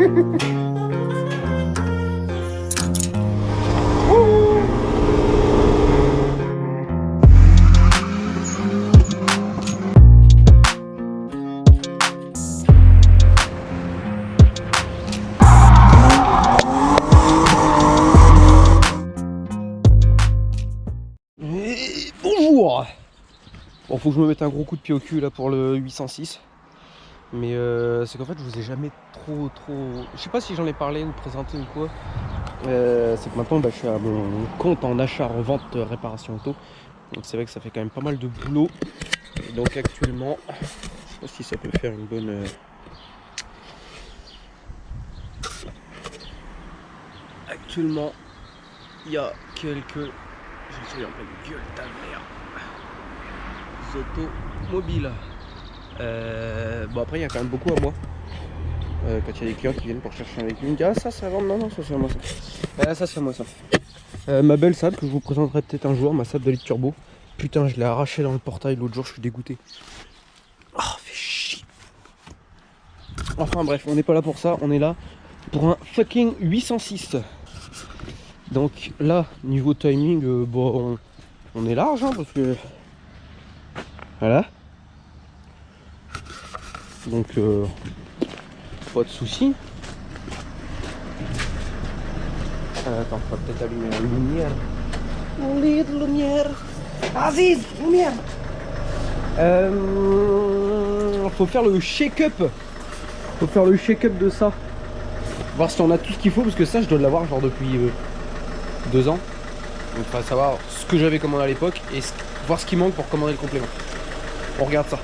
Et bonjour. Bon, faut que je me mette un gros coup de pied au cul là pour le 806. Mais c'est qu'en fait je vous ai jamais trop... Je sais pas si j'en ai parlé ou présenté ou quoi. C'est que maintenant je suis à mon compte en achat, revente, réparation auto. Donc c'est vrai que ça fait quand même pas mal de boulot. Et donc actuellement, je sais pas si ça peut faire une bonne... Actuellement, il y a quelques... Je suis en pleine gueule ta mère. Automobiles. Bon après il y a quand même beaucoup à moi. Quand il y a des clients qui viennent pour chercher un véhicule, ils me disent ah ça c'est à vendre, non ça c'est à moi ça. Ça c'est à moi ça. Ma belle Saab que je vous présenterai peut-être un jour, ma Saab de litre turbo. Putain je l'ai arraché dans le portail l'autre jour, je suis dégoûté. Ah fait chier. Enfin bref, on n'est pas là pour ça, on est là pour un fucking 806. Donc là, niveau timing, bon on est large hein, parce que... Voilà. Donc pas de soucis. Attends, on va peut-être allumer la lumière. On est de lumière. Aziz, lumière. Faut faire le shake-up. Faut faire le shake-up de ça. Voir si on a tout ce qu'il faut, parce que ça, je dois l'avoir genre depuis 2 ans. Donc il faut savoir ce que j'avais commandé à l'époque et voir ce qui manque pour commander le complément. On regarde ça.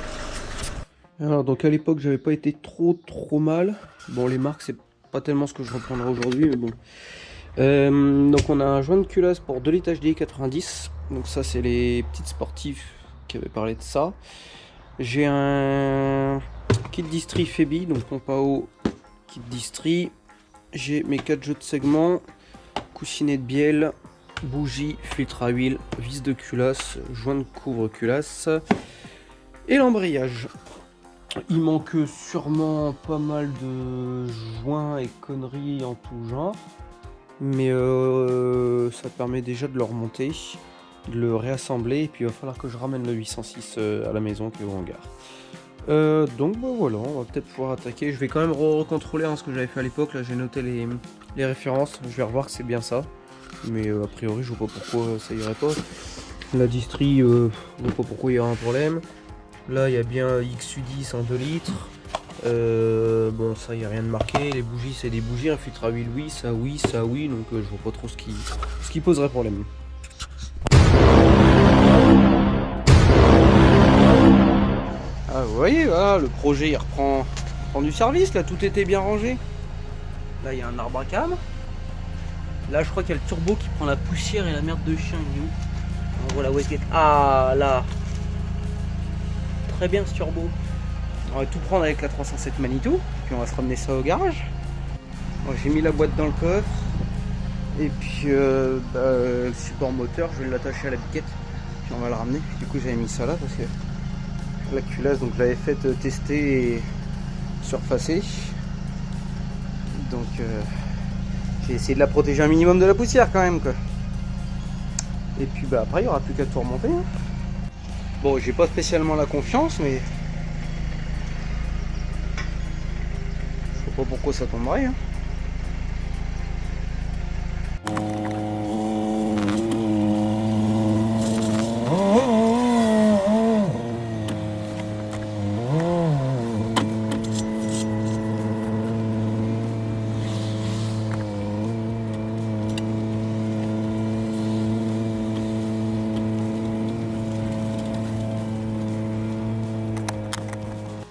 Alors donc à l'époque j'avais pas été trop mal. Bon les marques c'est pas tellement ce que je reprendrai aujourd'hui mais bon. Donc on a un joint de culasse pour 2 litres HDI 90. Donc ça c'est les petites sportifs qui avaient parlé de ça. J'ai un kit distri Febi, donc pompe à eau, kit distri. J'ai mes 4 jeux de segments, coussinet de bielle, bougie, filtre à huile, vis de culasse, joint de couvre culasse et l'embrayage. Il manque sûrement pas mal de joints et conneries en tout genre. Mais ça permet déjà de le remonter, de le réassembler. Et puis il va falloir que je ramène le 806 à la maison qui est au hangar. Donc bah, voilà, on va peut-être pouvoir attaquer. Je vais quand même recontrôler ce que j'avais fait à l'époque. Là j'ai noté les références. Je vais revoir que c'est bien ça. Mais a priori je vois pas pourquoi ça irait pas. La distri, je vois pas pourquoi il y aura un problème. Là il y a bien XU10 en 2 litres. Bon ça il n'y a rien de marqué. Les bougies c'est des bougies, un filtre à huile oui, ça oui, ça oui. Donc je vois pas trop ce qui poserait problème. Ah vous voyez voilà, le projet il reprend du service là, tout était bien rangé. Là il y a un arbre à cam. Là je crois qu'il y a le turbo qui prend la poussière et la merde de chien. On voit la wastegate. Ah là. Très bien ce turbo. On va tout prendre avec la 307 Manitou, puis on va se ramener ça au garage. Bon, j'ai mis la boîte dans le coffre, et puis le support moteur, je vais l'attacher à la biquette, puis on va le ramener. Du coup j'avais mis ça là parce que la culasse, donc je l'avais faite tester et surfacer. Donc j'ai essayé de la protéger un minimum de la poussière quand même quoi. Et puis après il n'y aura plus qu'à tout remonter. Hein. Bon j'ai pas spécialement la confiance mais pas pourquoi ça tomberait. Hein.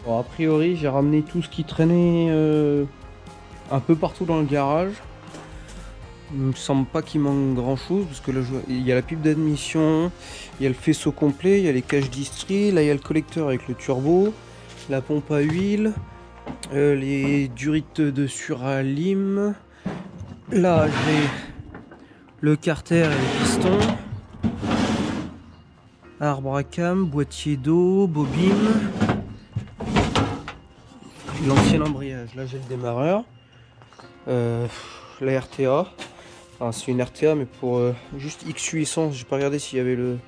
Bon, a priori, j'ai ramené tout ce qui traînait un peu partout dans le garage. Il me semble pas qu'il manque grand chose parce que là il y a la pipe d'admission, il y a le faisceau complet, il y a les caches distri, là il y a le collecteur avec le turbo, la pompe à huile, les durites de suralime. Là j'ai le carter et les pistons, arbre à cam, boîtier d'eau, bobine. L'ancien embrayage, là j'ai le démarreur. La RTA. Enfin, c'est une RTA mais pour juste XU essence. J'ai pas regardé s'il y avait le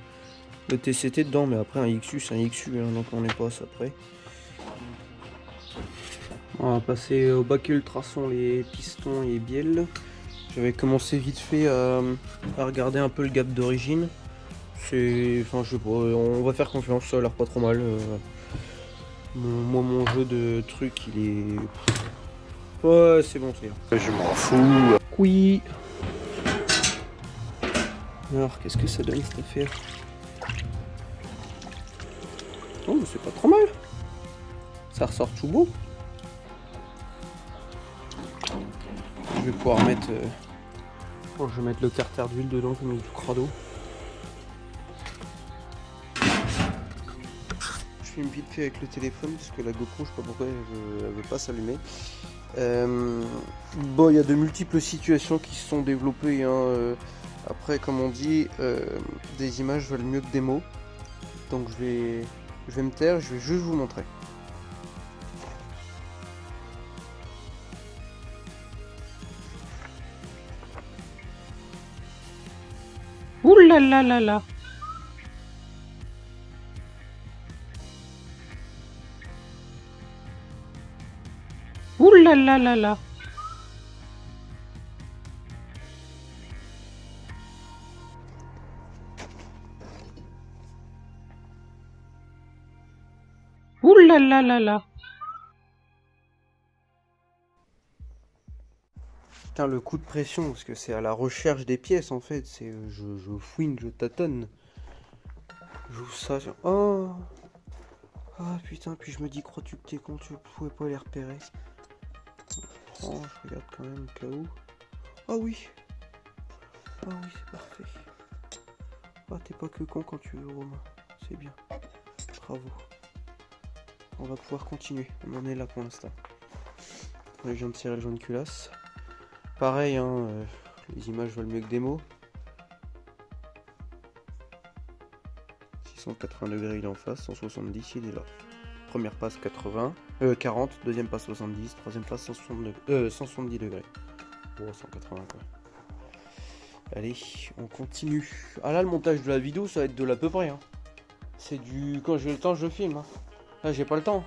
TCT dedans, mais après un XU c'est un XU, hein, donc on est passe après. On va passer au bac ultrason les pistons et bielles. J'avais commencé vite fait à regarder un peu le gap d'origine. Enfin je sais pas, on va faire confiance, ça a l'air pas trop mal. Moi mon jeu de truc il est... Ouais c'est bon c'est. Je m'en fous. Oui. Alors qu'est-ce que ça donne cette affaire? Oh mais c'est pas trop mal. Ça ressort tout beau. Je vais pouvoir mettre... Bon, je vais mettre le carter d'huile dedans comme du crado. Je filme vite fait avec le téléphone parce que la GoPro, je sais pas pourquoi elle veut pas s'allumer. Bon, il y a de multiples situations qui se sont développées. Hein. Après, comme on dit, des images valent mieux que des mots. Donc je vais me taire, je vais juste vous montrer. Ouh là là là là. Ouh là là là là. Ouh là là là là. Putain, le coup de pression, parce que c'est à la recherche des pièces en fait. C'est je fouine, je tâtonne. J'ouvre ça. Oh. Ah putain, puis je me dis, crois-tu que t'es con, tu pouvais pas les repérer. Oh, je regarde quand même au cas où. Ah oui. Ah oui, c'est parfait. Ah, t'es pas que con quand tu veux, Romain. C'est bien. Bravo. On va pouvoir continuer. On en est là pour l'instant. Je viens de tirer le jaune culasse. Pareil, hein, les images valent mieux que des mots. 680 degrés il est en face, 170 il est là. Première passe 40, deuxième passe 70, troisième passe 170 degrés. Oh, 180 quoi. Allez, on continue. Ah là, le montage de la vidéo, ça va être de l'à peu près. Hein. C'est du... Quand j'ai le temps, je filme. Hein. Là, j'ai pas le temps.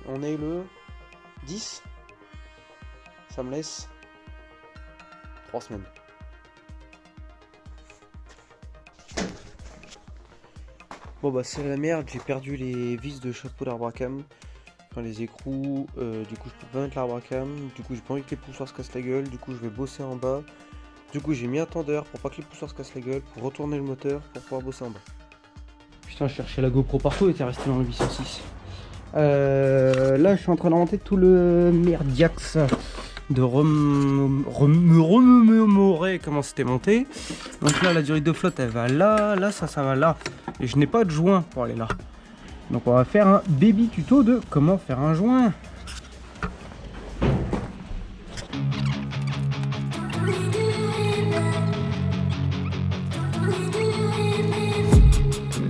On est le 10. Ça me laisse 3 semaines. Bon bah c'est la merde, j'ai perdu les vis de chapeau d'arbre à cam. Enfin les écrous, du coup je peux pas mettre l'arbre à cam. Du coup j'ai pas envie que les poussoirs se cassent la gueule. Du coup je vais bosser en bas. Du coup j'ai mis un tendeur pour pas que les poussoirs se cassent la gueule. Pour retourner le moteur pour pouvoir bosser en bas. Putain je cherchais la GoPro partout, elle était restée dans le 806. Là je suis en train d'inventer tout le merdiax de me remémorer comment c'était monté. Donc là la durée de flotte elle va là, là ça va là. Et je n'ai pas de joint pour aller là. Donc on va faire un baby tuto de comment faire un joint.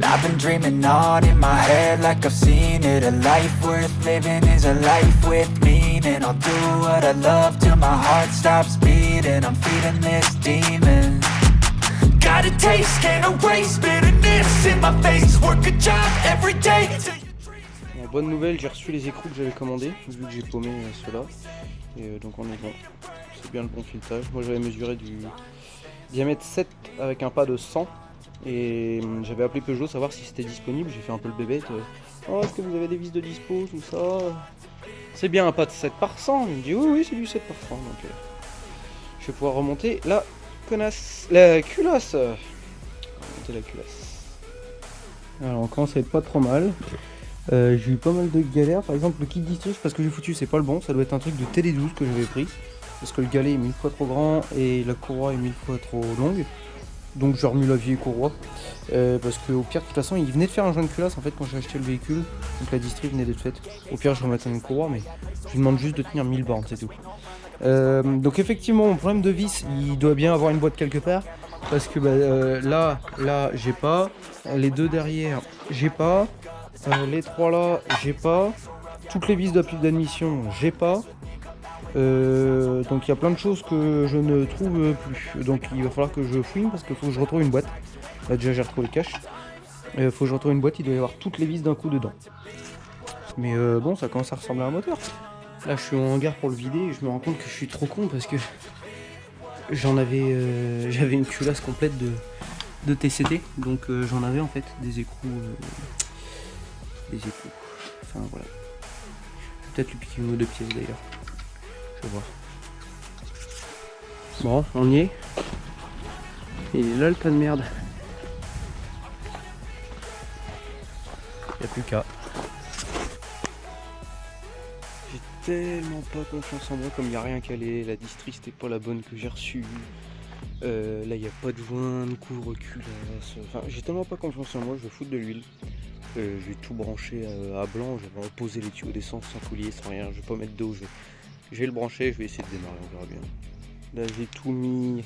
I've been dreaming on in my head like I've seen it. A life worth living is a life with meaning. I'll do what I love till my heart stops beating. I'm feeding this demon. Got a taste, can't erase bitterness in my face. Work a job every day. Bon, bonne nouvelle, j'ai reçu les écrous que j'avais commandés, vu que j'ai paumé ceux-là. Et donc on est bon. C'est bien le bon filetage. Moi j'avais mesuré du diamètre 7 avec un pas de 100. Et j'avais appelé Peugeot savoir si c'était disponible. J'ai fait un peu le bébête. Oh, est-ce que vous avez des vis de dispo, tout ça? C'est bien un pas de 7 par 100. Il me dit oui, c'est du 7 par 100. Donc je vais pouvoir remonter la culasse. Remonter la culasse. Alors on commence à être pas trop mal. J'ai eu pas mal de galères. Par exemple le kit d'histoire parce que j'ai foutu c'est pas le bon. Ça doit être un truc de TD12 que j'avais pris. Parce que le galet est 1000 fois trop grand et la courroie est 1000 fois trop longue. Donc j'ai remis la vieille courroie parce que au pire de toute façon il venait de faire un joint de culasse en fait quand j'ai acheté le véhicule. Donc la distri venait d'être faite. Au pire je remettrai une courroie mais je lui demande juste de tenir 1000 bornes c'est tout. Donc effectivement mon problème de vis il doit bien avoir une boîte quelque part. Parce que là j'ai pas. Les deux derrière j'ai pas. Les trois là j'ai pas. Toutes les vis d'admission j'ai pas. Donc il y a plein de choses que je ne trouve plus. Donc il va falloir que je fouine parce qu'il faut que je retrouve une boîte. Là déjà j'ai retrouvé le cache. Il faut que je retrouve une boîte, il doit y avoir toutes les vis d'un coup dedans. Mais bon, ça commence à ressembler à un moteur. Là je suis en hangar pour le vider et je me rends compte que je suis trop con parce que j'avais une culasse complète de TCT. Donc j'en avais en fait des écrous. Enfin voilà. Peut-être lui piquer une ou deux pièces d'ailleurs. Je vais voir. Bon, on y est. Il est là le tas de merde. Y'a plus qu'à. J'ai tellement pas confiance en moi comme il n'y a rien calé. La distrie c'était pas la bonne que j'ai reçue. Là il n'y a pas de joint, de coup recul. Enfin, j'ai tellement pas confiance en moi, je vais foutre de l'huile. J'ai tout branché à blanc, je vais reposer les tuyaux d'essence sans coulier, sans rien. Je vais pas mettre d'eau, je vais le brancher, je vais essayer de démarrer, on verra bien. Là j'ai tout mis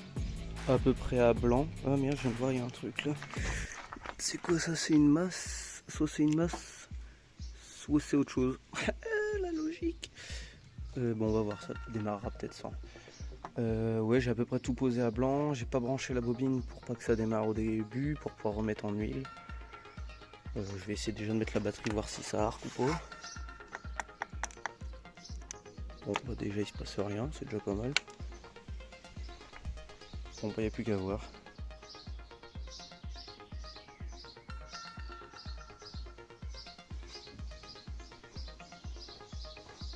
à peu près à blanc. Ah merde, je viens de voir, il y a un truc là. C'est quoi ça? C'est une masse? Soit c'est une masse, soit c'est autre chose. La logique. Bon, on va voir, ça démarrera peut-être sans. Ouais, j'ai à peu près tout posé à blanc. J'ai pas branché la bobine pour pas que ça démarre au début, pour pouvoir remettre en huile. Je vais essayer déjà de mettre la batterie, voir si ça arc ou pas. Bon, bah déjà il se passe rien, c'est déjà pas mal. Bon, bah il n'y a plus qu'à voir.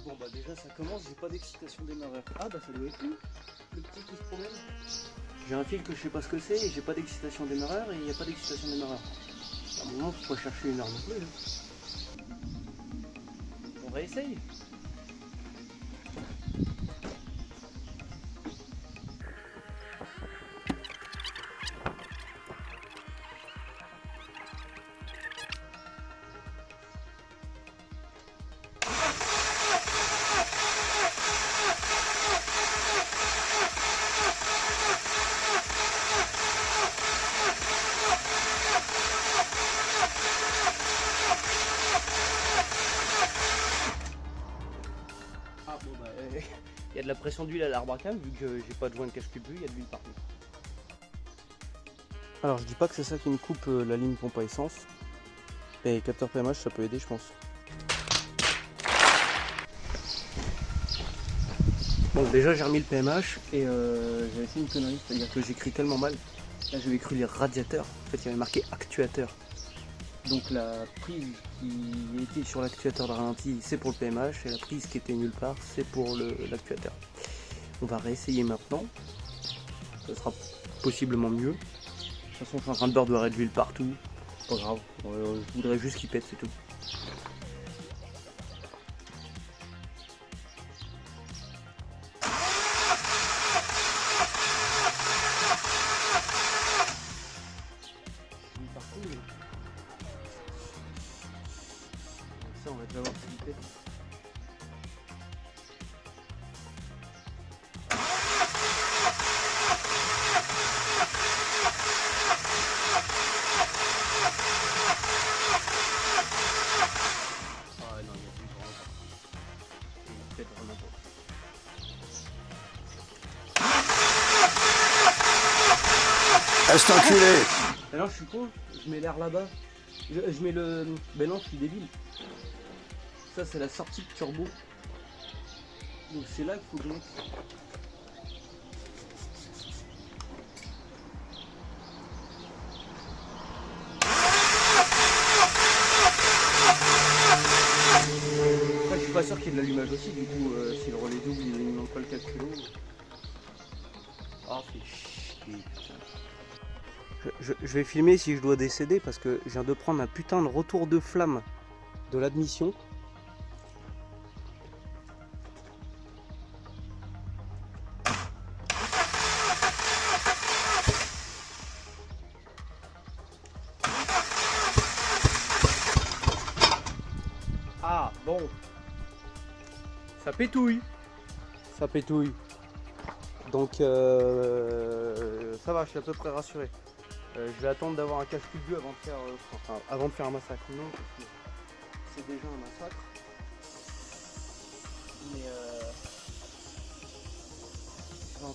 Bon, bah déjà ça commence, j'ai pas d'excitation démarreur. Ah, bah ça doit être lui, le petit qui se promène. J'ai un fil que je sais pas ce que c'est et j'ai pas d'excitation démarreur et il n'y a pas d'excitation démarreur. À un moment, faut pas chercher une heure non plus. Hein. On va essayer. Il y a de la pression d'huile à l'arbre à cam, vu que j'ai pas de joint de cache-pipe, il y a de l'huile partout. Alors je dis pas que c'est ça qui me coupe la ligne pompe à essence. Et capteur PMH ça peut aider je pense. Bon déjà j'ai remis le PMH et j'avais fait une connerie, c'est-à-dire que j'écris tellement mal. Là j'avais cru lire radiateur, en fait il y avait marqué actuateur. Donc la prise qui était sur l'actuateur de ralenti c'est pour le PMH et la prise qui était nulle part c'est pour l'actuateur. On va réessayer maintenant, ça sera possiblement mieux. De toute façon je suis en train de beurrer de l'huile partout, pas grave, je voudrais juste qu'il pète c'est tout. Ça on va déjà voir s'il pète. Reste enculé. Alors je suis con, je mets l'air là-bas. Je mets le... Ben non, je suis débile. Ça c'est la sortie de turbo. Donc c'est là qu'il faut que je mette. Après je suis pas sûr qu'il y ait de l'allumage aussi, du coup si le relais double il ne manque pas le 4 kg. Ah fait chier putain. Je vais filmer si je dois décéder parce que je viens de prendre un putain de retour de flamme de l'admission. Ah bon, ça pétouille. Ça pétouille. Donc ça va, je suis à peu près rassuré. Je vais attendre d'avoir un cache-pipe bleu avant de faire, avant de faire un massacre. Non, parce que c'est déjà un massacre. Mais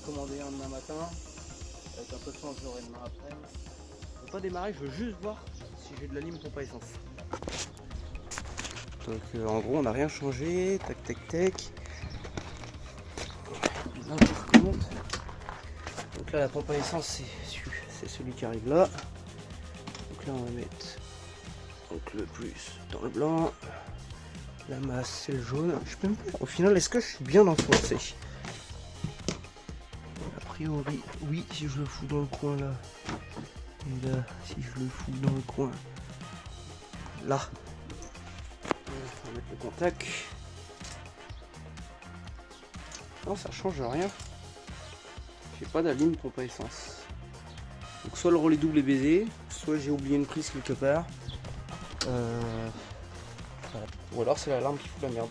recommander un demain matin. Avec un peu de chance, j'aurai demain après. Je vais pas démarrer, je veux juste voir si j'ai de la lime pompe à essence. Donc en gros on n'a rien changé, tac tac tac. Là on recommence. Donc là la pompe à essence c'est celui qui arrive là. Donc là on va mettre donc le plus dans le blanc. La masse c'est le jaune. Je peux même pas. Au final est-ce que je suis bien enfoncé? A priori oui, si je le fous dans le coin là. Et là si je le fous dans le coin. Là. On va mettre le contact. Non, ça change rien. J'ai pas d'alim pompe à essence. Donc soit le relais double est baisé, soit j'ai oublié une prise quelque part. Voilà. Ou alors c'est l'alarme qui fout la merde.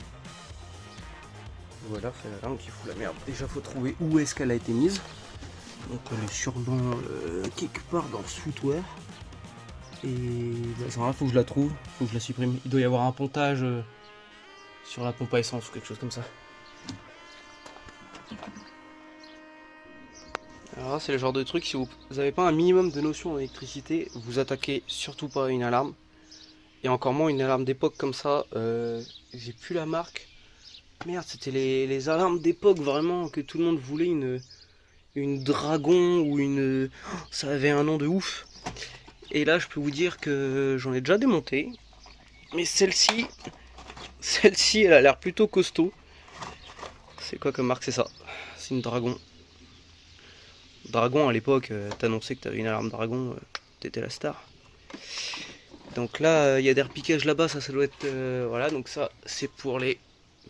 Ou alors c'est l'alarme qui fout la merde. Déjà faut trouver où est-ce qu'elle a été mise. Donc elle est sûrement quelque part dans le foutoir. Et bah, ça faut que je la trouve, faut que je la supprime. Il doit y avoir un pontage sur la pompe à essence ou quelque chose comme ça. Alors là, c'est le genre de truc, si vous n'avez pas un minimum de notion en électricité, vous attaquez surtout pas à une alarme. Et encore moins une alarme d'époque comme ça. J'ai plus la marque. Merde, c'était les alarmes d'époque vraiment que tout le monde voulait. Une Dragon ou une... Ça avait un nom de ouf. Et là, je peux vous dire que j'en ai déjà démonté. Mais celle-ci, elle a l'air plutôt costaud. C'est quoi comme marque? C'est ça. C'est une Dragon. Dragon, à l'époque, t'annonçais que t'avais une alarme Dragon, t'étais la star. Donc là, il y a des repiquages là-bas, ça doit être... voilà, donc ça, c'est pour les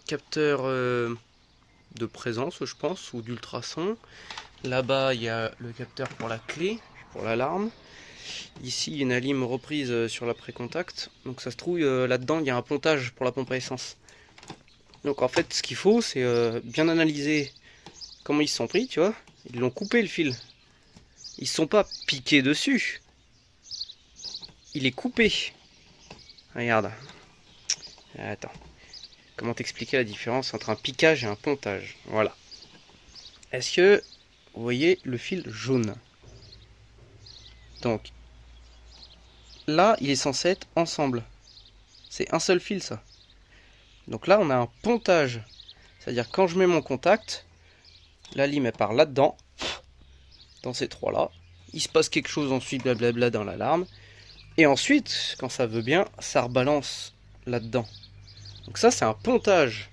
capteurs de présence, je pense, ou d'ultrasons. Là-bas, il y a le capteur pour la clé, pour l'alarme. Ici, il y a une alim reprise sur l'après-contact. Donc ça se trouve, là-dedans, il y a un pontage pour la pompe à essence. Donc en fait, ce qu'il faut, c'est bien analyser comment ils se sont pris, tu vois. Ils l'ont coupé le fil. Ils ne sont pas piqués dessus. Il est coupé. Regarde. Attends. Comment t'expliquer la différence entre un piquage et un pontage? Voilà. Est-ce que vous voyez le fil jaune? Donc, là, il est censé être ensemble. C'est un seul fil, ça. Donc là, on a un pontage. C'est-à-dire, quand je mets mon contact, la lime, elle part là-dedans, dans ces trois-là. Il se passe quelque chose ensuite, blablabla, dans l'alarme. Et ensuite, quand ça veut bien, ça rebalance là-dedans. Donc ça, c'est un pontage.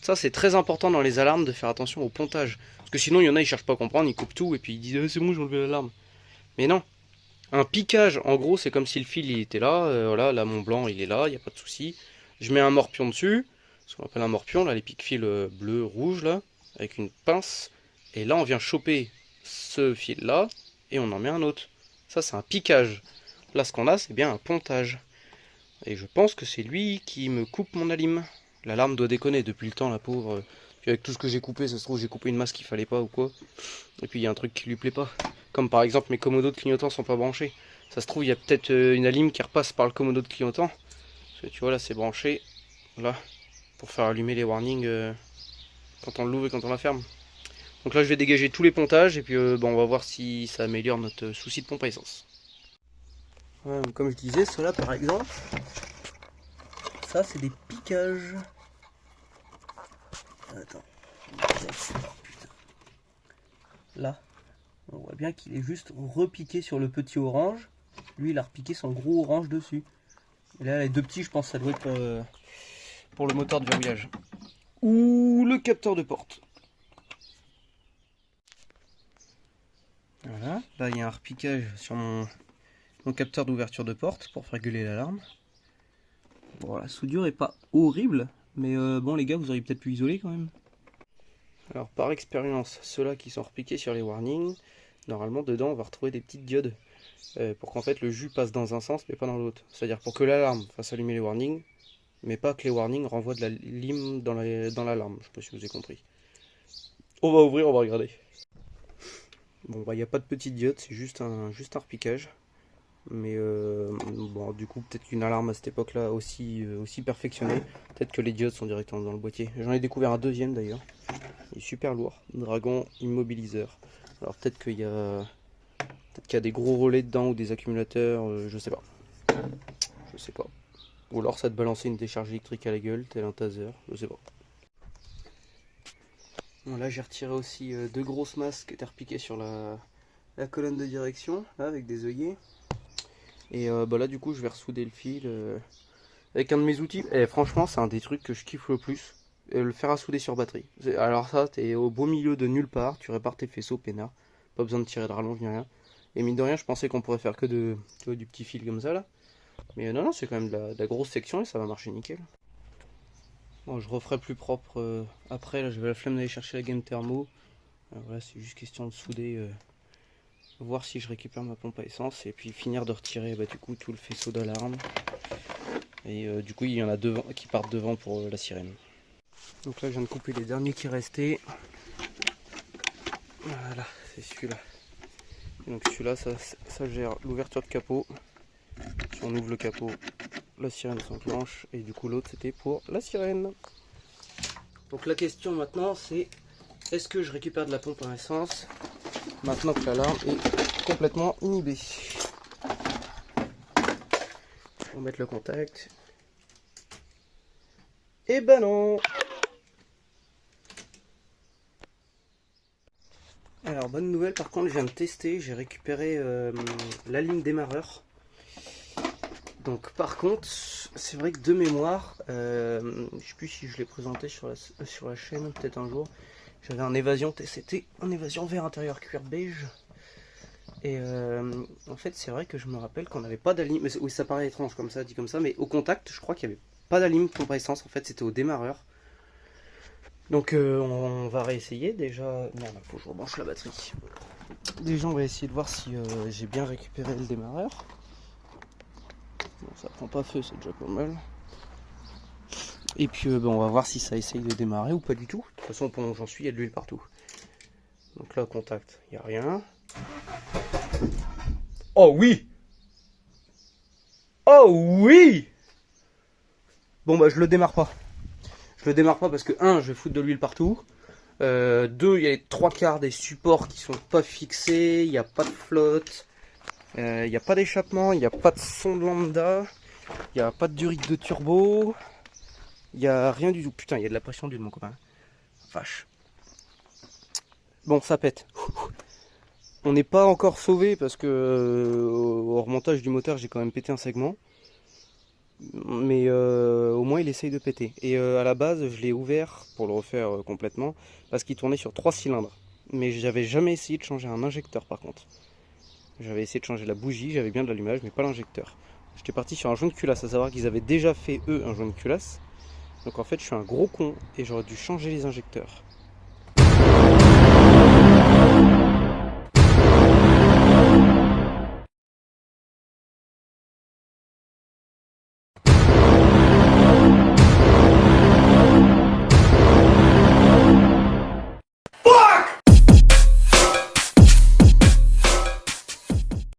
Ça, c'est très important dans les alarmes de faire attention au pontage. Parce que sinon, il y en a, ils cherchent pas à comprendre, ils coupent tout et puis ils disent c'est bon, j'ai enlevé l'alarme. Mais non. Un piquage, en gros, c'est comme si le fil il était là. Voilà, là, mon blanc, il est là, il n'y a pas de souci. Je mets un morpion dessus, ce qu'on appelle un morpion, là, les pique-fils bleu, rouge, là, avec une pince. Et là, on vient choper ce fil-là et on en met un autre. Ça, c'est un piquage. Là, ce qu'on a, c'est bien un pontage. Et je pense que c'est lui qui me coupe mon alim. L'alarme doit déconner depuis le temps, la pauvre. Puis avec tout ce que j'ai coupé, ça se trouve, j'ai coupé une masse qu'il fallait pas ou quoi. Et puis il y a un truc qui lui plaît pas. Comme par exemple, mes commodos de clignotants sont pas branchés. Ça se trouve, il y a peut-être une alim qui repasse par le commodo de clignotant. Parce que tu vois, là, c'est branché. Là, pour faire allumer les warnings quand on l'ouvre et quand on la ferme. Donc là, je vais dégager tous les pontages et puis bon, on va voir si ça améliore notre souci de pompe à essence. Ouais, comme je disais, ceux-là par exemple, ça c'est des piquages. Attends. Là, on voit bien qu'il est juste repiqué sur le petit orange. Lui, il a repiqué son gros orange dessus. Et là, les deux petits, je pense que ça doit être pour le moteur de verrouillage. Ou le capteur de porte. Voilà, là il y a un repiquage sur mon capteur d'ouverture de porte pour faire gueuler l'alarme. Bon, la soudure est pas horrible, mais bon les gars, vous auriez peut-être pu isoler quand même. Alors par expérience, ceux-là qui sont repiqués sur les warnings, normalement dedans on va retrouver des petites diodes pour qu'en fait le jus passe dans un sens mais pas dans l'autre. C'est-à-dire pour que l'alarme fasse allumer les warnings, mais pas que les warnings renvoient de la lime dans l'alarme. Je sais pas si vous avez compris. On va ouvrir, on va regarder. Bon bah il n'y a pas de petite diode, c'est juste un repiquage. Mais bon, du coup peut-être qu'une alarme à cette époque là aussi perfectionnée, peut-être que les diodes sont directement dans le boîtier. J'en ai découvert un deuxième d'ailleurs. il est super lourd. Dragon immobiliseur. Alors peut-être qu'il y a des gros relais dedans ou des accumulateurs, je sais pas. Je sais pas. Ou alors ça te balancer une décharge électrique à la gueule, tel un taser, je sais pas. Bon, là j'ai retiré aussi deux grosses masses qui étaient repiquées sur la colonne de direction, là, avec des œillets. Et bah là du coup je vais ressouder le fil avec un de mes outils. Et franchement c'est un des trucs que je kiffe le plus. Le fer à souder sur batterie. Alors ça, t'es au beau milieu de nulle part, tu répares tes faisceaux peinard. Pas besoin de tirer de rallonge ni rien. Et mine de rien, je pensais qu'on pourrait faire que du petit fil comme ça là. Mais non, c'est quand même de la grosse section et ça va marcher nickel. Bon, je referai plus propre après, là j'avais la flemme d'aller chercher la gaine thermo. Alors voilà, c'est juste question de souder, voir si je récupère ma pompe à essence et puis finir de retirer du coup tout le faisceau d'alarme. Et du coup il y en a deux qui partent devant pour la sirène. Donc là je viens de couper les derniers qui restaient. Voilà, c'est celui-là. Donc celui-là ça gère l'ouverture de capot. Si on ouvre le capot, la sirène s'enclenche. Et du coup l'autre c'était pour la sirène. Donc la question maintenant c'est, est-ce que je récupère de la pompe à essence maintenant que l'alarme est complètement inhibée? On va mettre le contact. Et ben non. Alors bonne nouvelle, par contre je viens de tester, j'ai récupéré la ligne démarreur. Donc par contre c'est vrai que de mémoire, je sais plus si je l'ai présenté sur la chaîne peut-être un jour, j'avais un évasion, c'était un évasion vert intérieur cuir beige. Et en fait c'est vrai que je me rappelle qu'on n'avait pas d'alim, oui ça paraît étrange comme ça, dit comme ça, mais au contact je crois qu'il n'y avait pas d'alim pompe à essence, en fait c'était au démarreur. Donc on va réessayer déjà. Merde, faut que je rebranche la batterie. Déjà on va essayer de voir si j'ai bien récupéré le démarreur. Bon, ça prend pas feu, c'est déjà pas mal. Et puis on va voir si ça essaye de démarrer ou pas du tout. De toute façon pendant que j'en suis, il y a de l'huile partout. Donc là contact, il n'y a rien. Oh oui! Oh oui! Bon bah je le démarre pas. Je le démarre pas parce que 1, je vais foutre de l'huile partout. 2, il y a les 3/4 des supports qui sont pas fixés, il n'y a pas de flotte, il n'y a pas d'échappement, il n'y a pas de son de lambda, il n'y a pas de durite de turbo, il n'y a rien du tout. Putain, il y a de la pression d'huile mon copain. Vache. Bon, ça pète. On n'est pas encore sauvé parce que au remontage du moteur, j'ai quand même pété un segment. Mais au moins il essaye de péter. Et à la base je l'ai ouvert pour le refaire complètement parce qu'il tournait sur 3 cylindres. Mais j'avais jamais essayé de changer un injecteur par contre. J'avais essayé de changer la bougie, j'avais bien de l'allumage mais pas l'injecteur. J'étais parti sur un joint de culasse, à savoir qu'ils avaient déjà fait eux un joint de culasse. Donc en fait je suis un gros con et j'aurais dû changer les injecteurs.